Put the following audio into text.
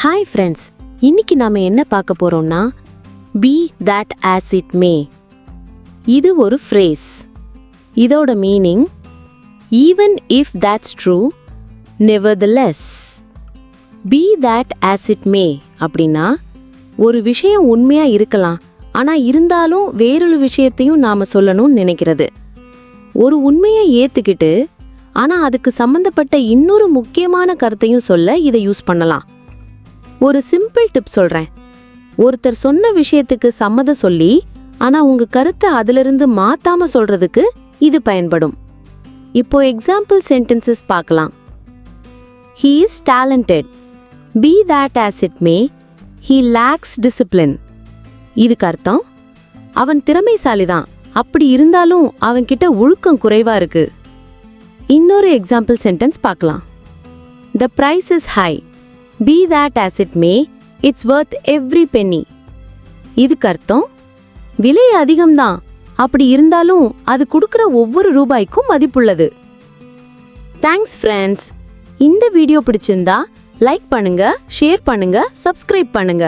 Hi friends, இன்னைக்கு நாம என்ன பார்க்க போறோம்னா be that as it may. இது ஒரு ஃப்ரேஸ். இதோட meaning even if that's true nevertheless. Be that as it may அப்படின்னா ஒரு விஷயம் உண்மையா இருக்கலாம், ஆனா இருந்தாலும் வேறொரு விஷயத்தையும் நாம சொல்லணும்னு நினைக்கிறது. ஒரு உண்மையை ஏத்துக்கிட்டு ஆனா அதுக்கு சம்பந்தப்பட்ட இன்னொரு முக்கியமான கருத்தையும் சொல்ல இதை யூஸ் பண்ணலாம். ஒரு சிம்பிள் டிப் சொல்றேன். ஒருத்தர் சொன்ன விஷயத்துக்கு சம்மதம் சொல்லி ஆனா உங்க கருத்தை அதிலிருந்து மாத்தாம சொல்றதுக்கு இது பயன்படும். இப்போ எக்ஸாம்பிள் சென்டென்சஸ் பார்க்கலாம். He is talented. Be that as it may, he lacks discipline. இதுக்கு அர்த்தம் அவன் திறமைசாலிதான், அப்படி இருந்தாலும் அவன்கிட்ட ஒழுக்கம் குறைவா இருக்கு. இன்னொரு எக்ஸாம்பிள் சென்டென்ஸ் பார்க்கலாம். The price is high. Be that as it may, it's worth every penny. இதுக்கு அர்த்தம் விலை அதிகம்தான், அப்படி இருந்தாலும் அது கொடுக்கிற ஒவ்வொரு ரூபாய்க்கும் மதிப்புள்ளது. Thanks friends. இந்த வீடியோ பிடிச்சிருந்தா லைக் பண்ணுங்க, ஷேர் பண்ணுங்க, சப்ஸ்கிரைப் பண்ணுங்க.